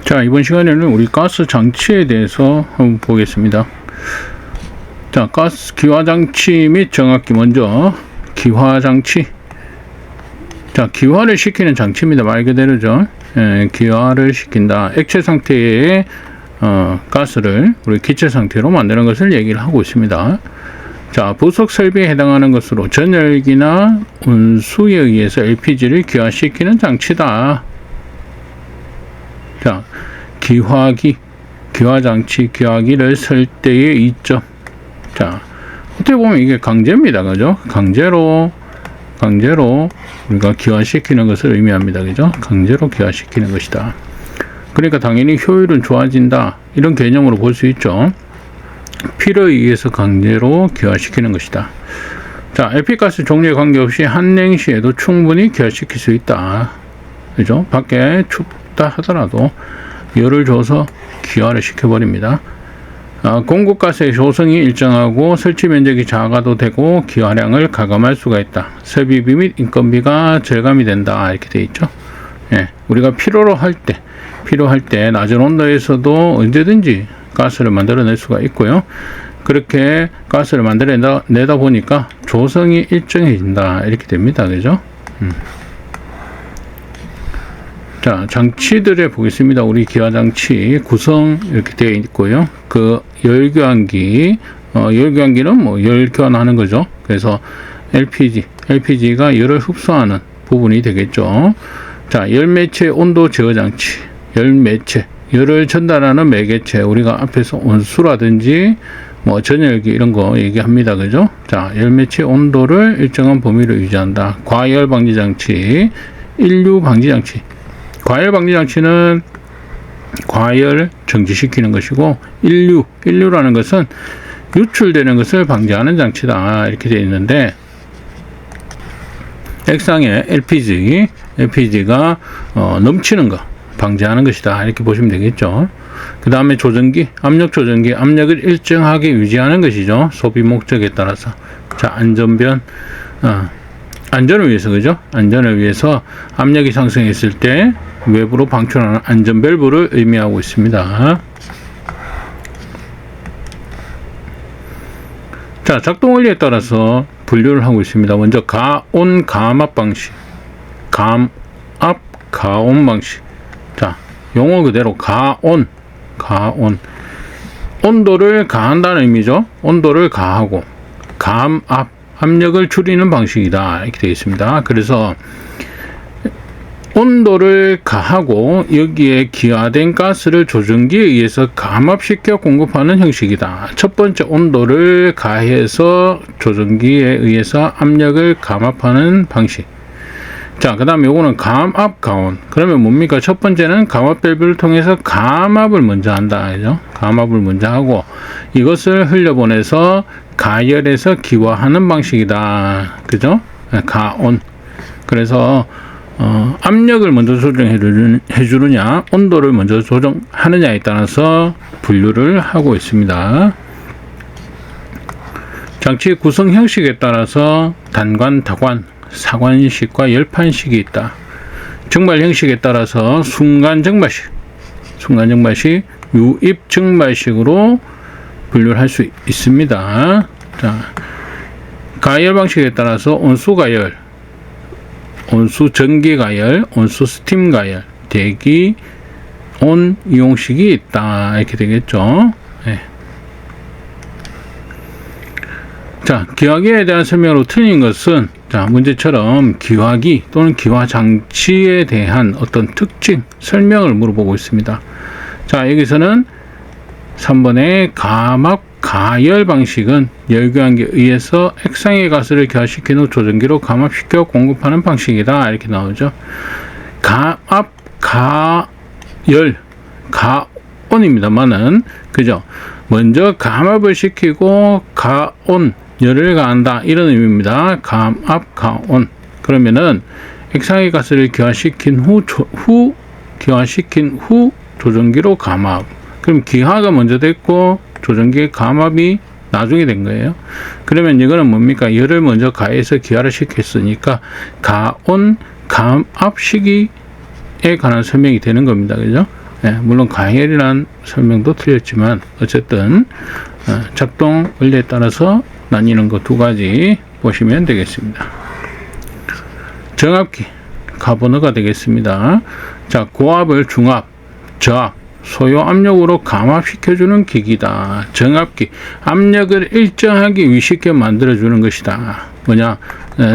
자, 이번 시간에는 우리 가스 장치에 대해서 한번 보겠습니다. 자, 가스 기화 장치 및 정압기. 먼저 기화 장치. 자, 기화를 시키는 장치입니다. 말 그대로죠. 기화를 시킨다. 액체 상태의 가스를 우리 기체 상태로 만드는 것을 얘기를 하고 있습니다. 자, 부속 설비에 해당하는 것으로 전열기나 운수에 의해서 LPG를 기화시키는 장치다. 자, 기화기, 기화장치, 기화기를 쓸 때의 이점. 자, 어떻게 보면 이게 강제입니다. 그죠? 강제로 우리가 기화시키는 것을 의미합니다. 그죠? 강제로 기화시키는 것이다. 그러니까 당연히 효율은 좋아진다. 이런 개념으로 볼 수 있죠. 필요에 의해서 강제로 기화시키는 것이다. 자, LP가스 종류에 관계없이 한냉시에도 충분히 기화시킬 수 있다. 그죠? 밖에 춥다 하더라도 열을 줘서 기화를 시켜버립니다. 공급가스의 조성이 일정하고 설치 면적이 작아도 되고 기화량을 가감할 수가 있다. 설비비 및 인건비가 절감이 된다. 이렇게 되어 있죠. 예, 우리가 필요할 때 낮은 온도에서도 언제든지 가스를 만들어낼 수가 있고요. 그렇게 가스를 만들어내다 보니까 조성이 일정해진다. 이렇게 됩니다. 그죠? 자, 장치들에 보겠습니다. 우리 기화장치 구성 이렇게 되어 있고요. 그 열교환기, 열교환기는 뭐 열 교환하는 거죠. 그래서 LPG가 열을 흡수하는 부분이 되겠죠. 자, 열매체 온도 제어 장치, 열매체, 열을 전달하는 매개체, 우리가 앞에서 온수라든지 뭐 전열기 이런 거 얘기합니다. 그죠? 자, 열매체 온도를 일정한 범위로 유지한다. 과열 방지 장치, 인류 방지 장치. 과열 방지 장치는 과열 정지시키는 것이고, 인류라는 것은 유출되는 것을 방지하는 장치다. 이렇게 되어 있는데, 액상에 LPG가 넘치는 거 방지하는 것이다. 이렇게 보시면 되겠죠. 그 다음에 조정기, 압력 조정기, 압력을 일정하게 유지하는 것이죠. 소비 목적에 따라서. 자, 안전을 위해서, 그죠? 안전을 위해서 압력이 상승했을 때 외부로 방출하는 안전 밸브를 의미하고 있습니다. 자, 작동 원리에 따라서 분류를 하고 있습니다. 먼저 가온, 가압 방식. 가온 방식. 자, 용어 그대로 가온. 온도를 가한다는 의미죠. 온도를 가하고, 가압, 압력을 줄이는 방식이다. 이렇게 되어 있습니다. 그래서 온도를 가하고 여기에 기화된 가스를 조정기에 의해서 감압시켜 공급하는 형식이다. 첫 번째 온도를 가해서 조정기에 의해서 압력을 감압하는 방식. 자, 그 다음에 요거는 감압, 가온. 그러면 뭡니까? 첫 번째는 감압 밸브를 통해서 감압을 먼저 한다. 그죠? 감압을 먼저 하고 이것을 흘려보내서 가열해서 기화하는 방식이다. 그죠? 가온. 그래서 압력을 먼저 조정해 주느냐, 온도를 먼저 조정하느냐에 따라서 분류를 하고 있습니다. 장치 구성 형식에 따라서 단관, 다관, 사관식과 열판식이 있다. 증발 형식에 따라서 순간 증발식, 유입 증발식으로 분류를 할 수 있습니다. 자, 가열 방식에 따라서 온수 가열, 온수 전기 가열, 온수 스팀 가열, 대기 온 이용식이 있다. 이렇게 되겠죠. 네. 자, 기화기에 대한 설명으로 틀린 것은, 자, 문제처럼 기화기 또는 기화 장치에 대한 어떤 특징, 설명을 물어보고 있습니다. 자, 여기서는 3번의 감압 가열 방식은 열교환기에 의해서 액상의 가스를 기화시킨 후 조정기로 감압시켜 공급하는 방식이다. 이렇게 나오죠. 감압, 가열, 가온입니다만은, 그죠? 먼저 감압을 시키고 가온, 열을 가한다. 이런 의미입니다. 감압, 가온. 그러면은 액상의 가스를 기화시킨 후 조정기로 감압. 그럼 기화가 먼저 됐고 조정기의 감압이 나중에 된 거예요. 그러면 이거는 뭡니까? 열을 먼저 가해서 기화를 시켰으니까 가온, 감압 시기에 관한 설명이 되는 겁니다. 그죠? 물론 가열이란 설명도 틀렸지만 어쨌든 작동 원리에 따라서 나뉘는 거 두 가지 보시면 되겠습니다. 정압기 카버너가 되겠습니다. 자, 고압을 중압, 저압, 소요 압력으로 감압시켜주는 기기다. 정압기, 압력을 일정하게 위식해 만들어주는 것이다. 뭐냐?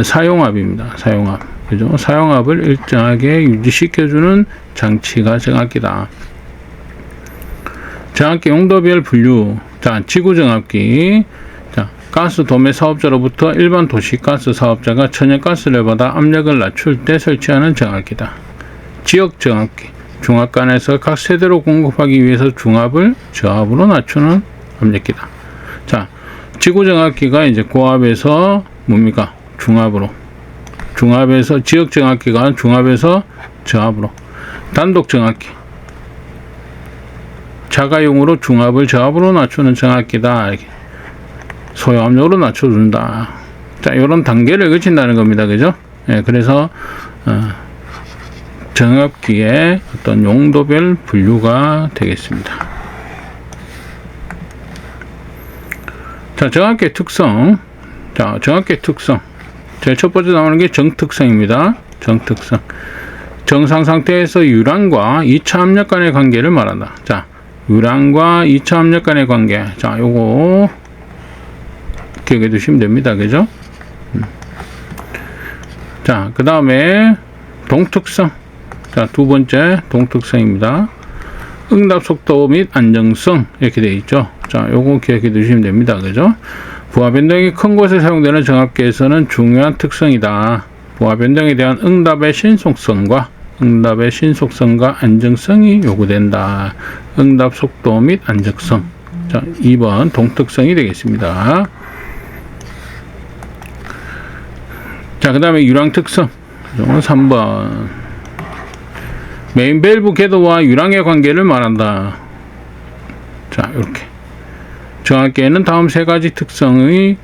사용압입니다. 사용압. 그죠? 사용압을 일정하게 유지시켜주는 장치가 정압기다. 정압기 용도별 분류. 자, 지구정압기. 자, 가스 도매 사업자로부터 일반 도시가스 사업자가 천연가스를 받아 압력을 낮출 때 설치하는 정압기다. 지역정압기. 중압관에서 각 세대로 공급하기 위해서 중압을 저압으로 낮추는 압력기다. 자, 지구정압기가 이제 고압에서 뭡니까? 중압으로. 중압에서 지역정압기가 중압에서 저압으로. 단독정압기. 자가용으로 중압을 저압으로 낮추는 정압기다. 소요압력으로 낮춰준다. 자, 이런 단계를 거친다는 겁니다. 그죠? 예, 그래서 정압기의 어떤 용도별 분류가 되겠습니다. 자, 정압기의 특성. 자, 정압기의 특성. 제일 첫 번째 나오는 게 정특성입니다. 정특성. 정상 상태에서 유량과 2차 압력 간의 관계를 말한다. 자, 유량과 2차 압력 간의 관계. 자, 요거 기억해 두시면 됩니다. 그죠? 자, 그 다음에 동특성. 자, 두 번째 동특성입니다. 응답 속도 및 안정성 이렇게 되어 있죠. 자, 요거 기억해 두시면 됩니다. 그죠? 부하 변동이 큰 곳에 사용되는 정압기에서는 중요한 특성이다. 부하 변동에 대한 응답의 신속성과 안정성이 요구된다. 응답 속도 및 안정성. 자, 2번 동특성이 되겠습니다. 자, 그 다음에 유량 특성. 3번. 메인 밸브 궤도와 유량의 관계를 말한다. 자, 이렇게. 정압기에는 다음 세 가지 특성의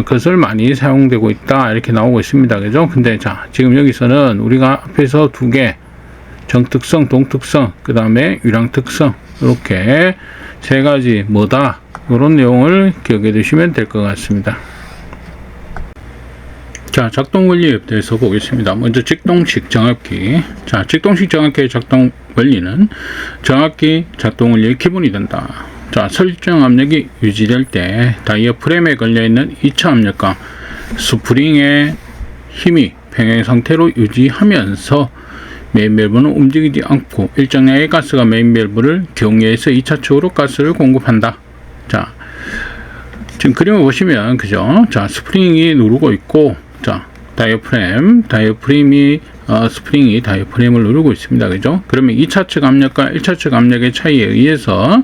것을 많이 사용되고 있다. 이렇게 나오고 있습니다. 그죠? 근데 자, 지금 여기서는 우리가 앞에서 두 개, 정특성, 동특성, 그 다음에 유량 특성, 이렇게 세 가지 뭐다. 이런 내용을 기억해 두시면 될 것 같습니다. 자, 작동 원리에 대해서 보겠습니다. 먼저 직동식 정압기. 자, 직동식 정압기의 작동 원리는 정압기 작동 원리의 기본이 된다. 자, 설정 압력이 유지될 때 다이어프램에 걸려있는 2차 압력과 스프링의 힘이 평행 상태로 유지하면서 메인 밸브는 움직이지 않고 일정량의 가스가 메인 밸브를 경유해서 2차 측으로 가스를 공급한다. 자, 지금 그림을 보시면 그죠? 자, 스프링이 누르고 있고, 자, 다이어프램이 스프링이 다이어프램을 누르고 있습니다. 그죠? 그러면 2차 측 압력과 1차 측 압력의 차이에 의해서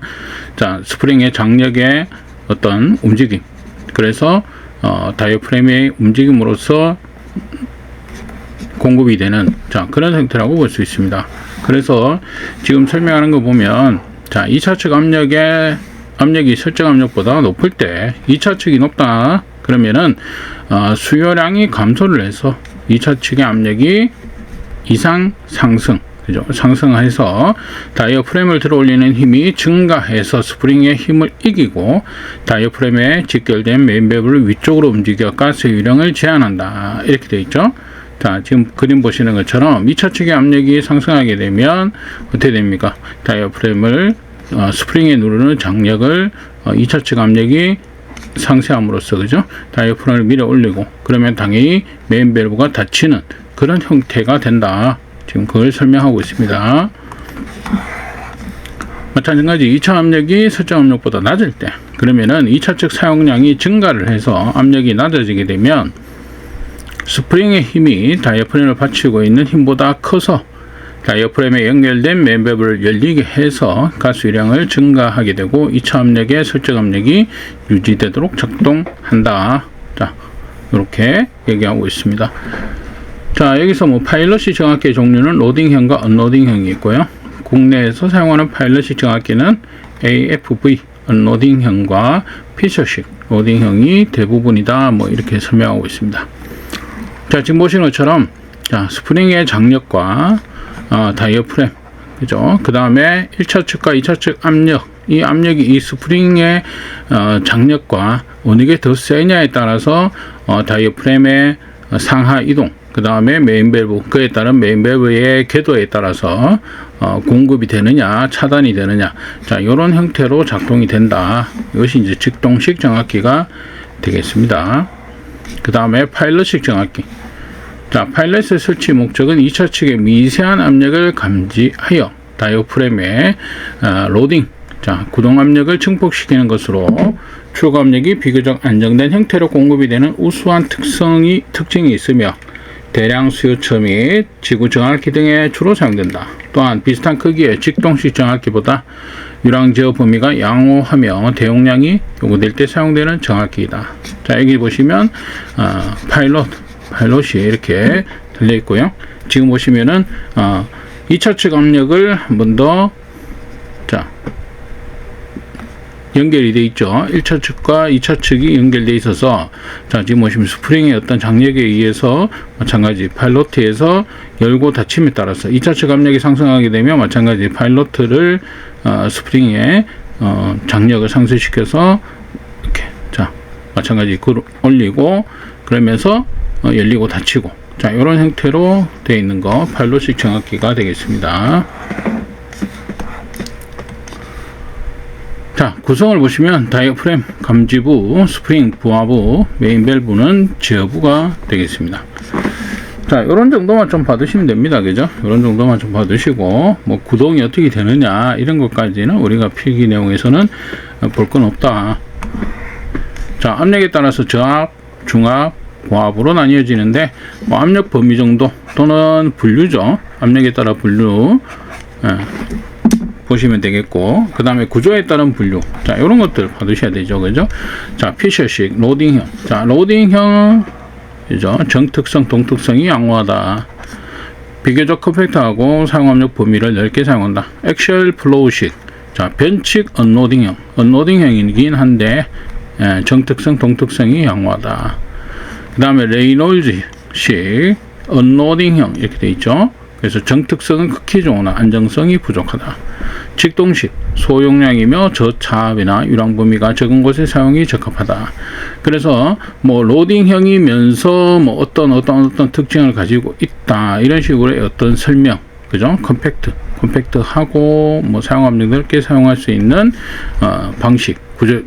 자, 스프링의 장력의 어떤 움직임, 그래서 다이어프램의 움직임으로써 공급이 되는 자, 그런 형태라고 볼 수 있습니다. 그래서 지금 설명하는 거 보면 자, 2차 측 압력이 설정 압력보다 높을 때 2차 측이 높다. 그러면은 수요량이 감소를 해서 2차 측의 압력이 이상 상승, 그죠? 상승해서 다이어프램을 들어올리는 힘이 증가해서 스프링의 힘을 이기고 다이어프램에 직결된 메인 밸브를 위쪽으로 움직여 가스 유량을 제한한다. 이렇게 되어 있죠. 자, 지금 그림 보시는 것처럼 2차 측의 압력이 상승하게 되면 어떻게 됩니까? 다이어프램을 스프링에 누르는 장력을 2차 측 압력이 상쇄함으로써 그죠? 다이어프램을 밀어 올리고 그러면 당연히 메인 밸브가 닫히는 그런 형태가 된다. 지금 그걸 설명하고 있습니다. 마찬가지 2차 압력이 설정 압력보다 낮을 때 그러면은 2차 측 사용량이 증가를 해서 압력이 낮아지게 되면 스프링의 힘이 다이어프램을 받치고 있는 힘보다 커서 다이어프램에 연결된 메인 밸브를 열리게 해서 가스 유량을 증가하게 되고 2차 압력의 설정 압력이 유지되도록 작동한다. 자, 이렇게 얘기하고 있습니다. 자, 여기서 뭐 파일럿식 정압기의 종류는 로딩형과 언로딩형이 있고요. 국내에서 사용하는 파일럿식 정압기는 AFV 언로딩형과 피셔식 로딩형이 대부분이다. 뭐 이렇게 설명하고 있습니다. 자, 지금 보시는 것처럼 자, 스프링의 장력과 다이어프램 그죠? 그 다음에 1차 측과 2차 측 압력, 이 압력이 이 스프링의 장력과 어느 게 더 세냐에 따라서 다이어프램의 상하 이동, 그 다음에 메인 밸브, 그에 따른 메인 밸브의 궤도에 따라서 공급이 되느냐 차단이 되느냐, 자 이런 형태로 작동이 된다. 이것이 이제 직동식 정압기가 되겠습니다. 그 다음에 파일럿식 정압기. 자, 파일럿의 설치 목적은 2차 측의 미세한 압력을 감지하여 다이어프램의 로딩, 자 구동 압력을 증폭시키는 것으로 출고 압력이 비교적 안정된 형태로 공급이 되는 우수한 특징이 있으며 대량 수요처 및 지구 정압기 등에 주로 사용된다. 또한 비슷한 크기의 직동식 정압기보다 유랑 제어 범위가 양호하며 대용량이 요구될 때 사용되는 정압기이다. 자 여기 보시면 파일럿이 이렇게 달려 있고요. 지금 보시면은 2차 측 압력을 한 번 더 연결이 되어 있죠. 1차 측과 2차 측이 연결되어 있어서 자 지금 보시면 스프링의 어떤 장력에 의해서 마찬가지 파일럿에서 열고 닫힘에 따라서 2차 측 압력이 상승하게 되면 마찬가지 파일럿을 스프링의 장력을 상승시켜서 이렇게 자 마찬가지 올리고 그러면서 열리고 닫히고, 자 이런 형태로 되어 있는 거 파일럿식 정압기가 되겠습니다. 자 구성을 보시면 다이어프램, 감지부, 스프링, 부하부, 메인 밸브는 제어부가 되겠습니다. 자 이런 정도만 좀 봐두시면 됩니다. 그죠? 이런 정도만 좀 봐두시고 뭐 구동이 어떻게 되느냐 이런 것까지는 우리가 필기 내용에서는 볼 건 없다. 자 압력에 따라서 저압, 중압, 고압으로 나뉘어지는데 뭐 압력 범위 정도 또는 분류죠. 압력에 따라 분류 보시면 되겠고, 그 다음에 구조에 따른 분류, 자 이런 것들 봐두셔야 되죠. 그죠? 자 피셔식 로딩형, 자 로딩형 그죠? 정특성, 동특성이 양호하다. 비교적 컴팩트하고 사용압력 범위를 넓게 사용한다. 액셜 플로우식, 자 변칙 언로딩형, 언로딩형이긴 한데 정특성, 동특성이 양호하다. 그 다음에 레이놀즈식 언로딩형 이렇게 되어 있죠. 그래서 정특성은 극히 좋으나 안정성이 부족하다. 직동식 소용량이며 저차압이나 유랑 범위가 적은 곳에 사용이 적합하다. 그래서 뭐 로딩형이면서 뭐 어떤 특징을 가지고 있다 이런 식으로의 어떤 설명, 그죠? 컴팩트하고 뭐 사용압력 넓게 사용할 수 있는 방식, 구조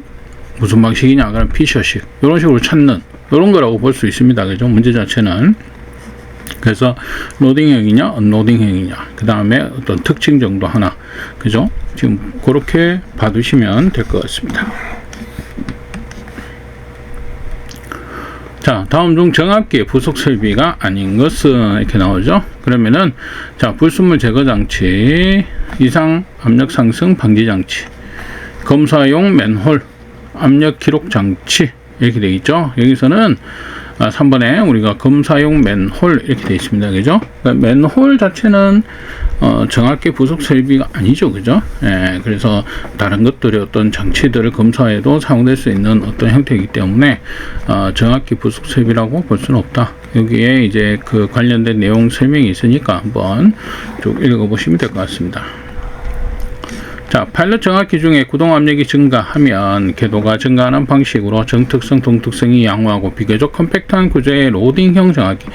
무슨 방식이냐 그럼 피셔식 이런 식으로 찾는 이런 거라고 볼 수 있습니다. 그죠? 문제 자체는. 그래서 로딩형이냐 언로딩형이냐 그 다음에 어떤 특징 정도 하나, 그죠? 지금 그렇게 봐두시면 될 것 같습니다. 자 다음 중 정압기의 부속 설비가 아닌 것은 이렇게 나오죠. 그러면은 자 불순물 제거 장치, 이상 압력 상승 방지 장치, 검사용 맨홀 압력 기록 장치 이렇게 되어 있죠. 여기서는 3번에 우리가 검사용 맨홀 이렇게 되어 있습니다. 그죠? 그러니까 맨홀 자체는 정압기 부속 설비가 아니죠. 그죠? 예, 그래서 다른 것들의 어떤 장치들을 검사해도 사용될 수 있는 어떤 형태이기 때문에 정압기 부속 설비라고 볼 수는 없다. 여기에 이제 그 관련된 내용 설명이 있으니까 한번 쭉 읽어보시면 될 것 같습니다. 자, 파일럿 정압기 중에 구동 압력이 증가하면 궤도가 증가하는 방식으로 정특성, 동특성이 양호하고 비교적 컴팩트한 구조의 로딩형 정압기.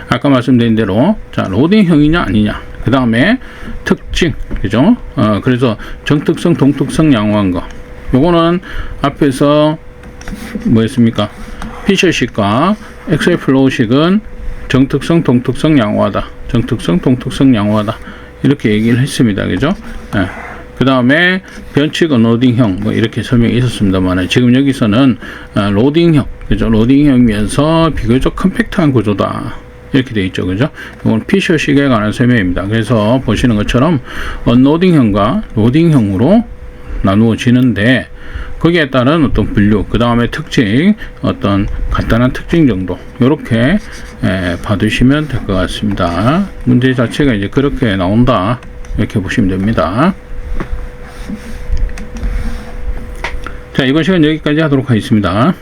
아까 말씀드린 대로 자, 로딩형이냐 아니냐. 그 다음에 특징, 그죠? 그래서 정특성, 동특성 양호한 거. 요거는 앞에서 뭐였습니까? 피셔식과 엑셀 플로우식은 정특성, 동특성 양호하다. 정특성, 동특성 양호하다. 이렇게 얘기를 했습니다. 그죠? 네. 그 다음에 변칙 언로딩형 뭐 이렇게 설명이 있었습니다만 지금 여기서는 로딩형, 그죠? 로딩형이면서 비교적 컴팩트한 구조다 이렇게 되어 있죠. 그죠? 이건 피셔식에 관한 설명입니다. 그래서 보시는 것처럼 언로딩형과 로딩형으로 나누어지는데 거기에 따른 어떤 분류, 그 다음에 특징, 어떤 간단한 특징 정도 이렇게 봐두시면 될 것 같습니다. 문제 자체가 이제 그렇게 나온다 이렇게 보시면 됩니다. 자, 이번 시간 여기까지 하도록 하겠습니다.